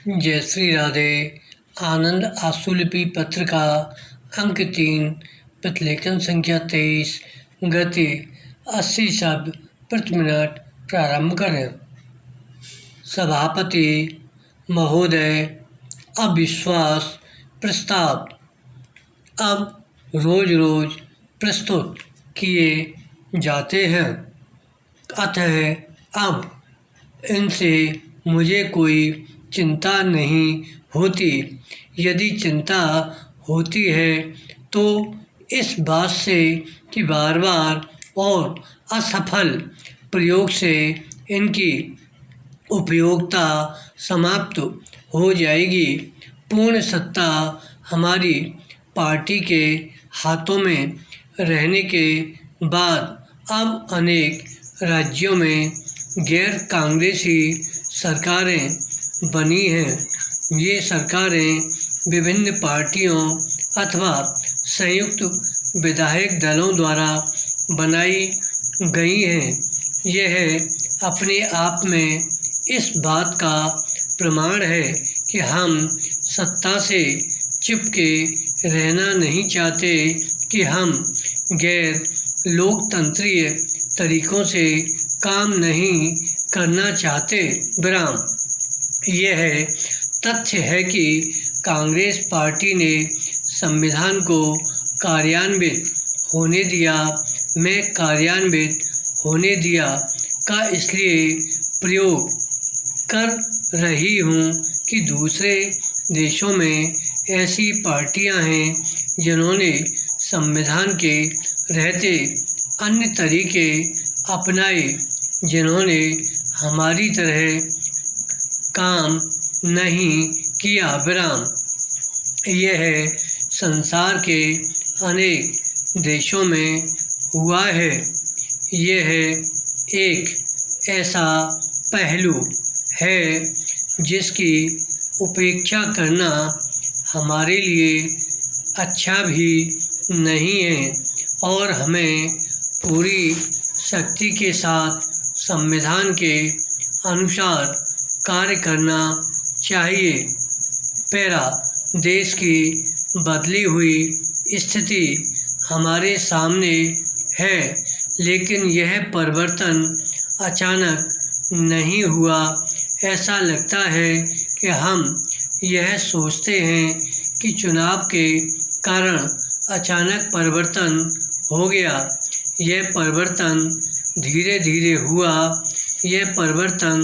जय श्री राधे। आनंद आशुलिपि पत्र का अंक 3, प्रतिलेखन संख्या 23, गति 80 शब्द प्रति मिनट प्रारंभ करें। सभापति महोदय, अविश्वास प्रस्ताव अब रोज रोज प्रस्तुत किए जाते हैं, अतः अब इनसे मुझे कोई चिंता नहीं होती। यदि चिंता होती है तो इस बात से कि बार बार और असफल प्रयोग से इनकी उपयोगिता समाप्त हो जाएगी। पूर्ण सत्ता हमारी पार्टी के हाथों में रहने के बाद अब अनेक राज्यों में गैर कांग्रेसी सरकारें बनी हैं। ये सरकारें विभिन्न पार्टियों अथवा संयुक्त विधायक दलों द्वारा बनाई गई हैं। यह अपने आप में इस बात का प्रमाण है कि हम सत्ता से चिपके रहना नहीं चाहते, कि हम गैर लोकतंत्रीय तरीकों से काम नहीं करना चाहते। विराम। यह तथ्य है कि कांग्रेस पार्टी ने संविधान को कार्यान्वित होने दिया। मैं कार्यान्वित होने दिया का इसलिए प्रयोग कर रही हूँ कि दूसरे देशों में ऐसी पार्टियां हैं जिन्होंने संविधान के रहते अन्य तरीके अपनाए, जिन्होंने हमारी तरह काम नहीं किया। विराम। यह संसार के अनेक देशों में हुआ है। यह एक ऐसा पहलू है जिसकी उपेक्षा करना हमारे लिए अच्छा भी नहीं है और हमें पूरी शक्ति के साथ संविधान के अनुसार कार्य करना चाहिए। पैरा। देश की बदली हुई स्थिति हमारे सामने है, लेकिन यह परिवर्तन अचानक नहीं हुआ। ऐसा लगता है कि हम यह सोचते हैं कि चुनाव के कारण अचानक परिवर्तन हो गया। यह परिवर्तन धीरे धीरे हुआ। यह परिवर्तन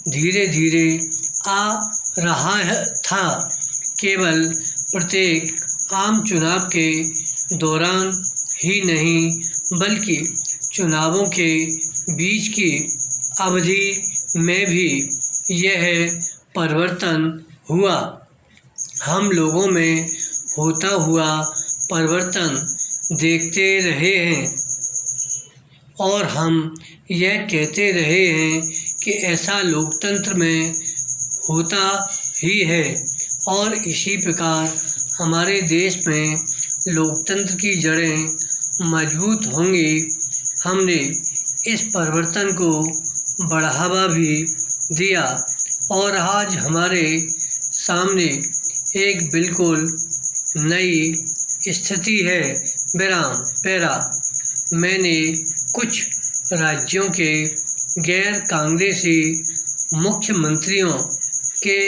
धीरे धीरे आ रहा था। केवल प्रत्येक आम चुनाव के दौरान ही नहीं, बल्कि चुनावों के बीच की अवधि में भी यह परिवर्तन हुआ। हम लोगों में होता हुआ परिवर्तन देखते रहे हैं और हम यह कहते रहे हैं कि ऐसा लोकतंत्र में होता ही है और इसी प्रकार हमारे देश में लोकतंत्र की जड़ें मजबूत होंगी। हमने इस परिवर्तन को बढ़ावा भी दिया और आज हमारे सामने एक बिल्कुल नई स्थिति है। विराम। पैरा। मैंने कुछ राज्यों के गैर कांग्रेसी मुख्यमंत्रियों के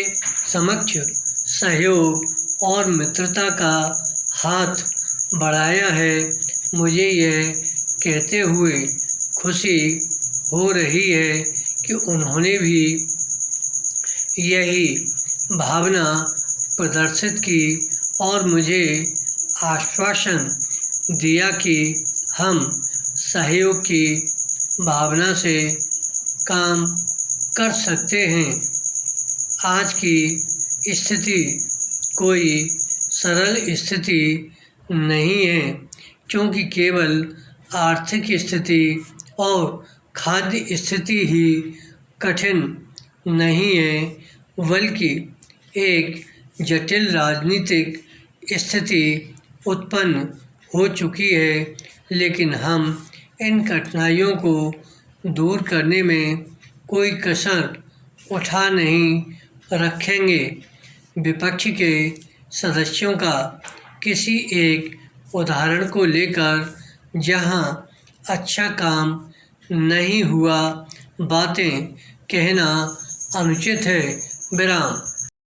समक्ष सहयोग और मित्रता का हाथ बढ़ाया है। मुझे यह कहते हुए खुशी हो रही है कि उन्होंने भी यही भावना प्रदर्शित की और मुझे आश्वासन दिया कि हम सहयोग की भावना से काम कर सकते हैं। आज की स्थिति कोई सरल स्थिति नहीं है, क्योंकि केवल आर्थिक स्थिति और खाद्य स्थिति ही कठिन नहीं है, बल्कि एक जटिल राजनीतिक स्थिति उत्पन्न हो चुकी है। लेकिन हम इन कठिनाइयों को दूर करने में कोई कसर उठा नहीं रखेंगे। विपक्ष के सदस्यों का किसी एक उदाहरण को लेकर जहां अच्छा काम नहीं हुआ बातें कहना अनुचित है। विराम।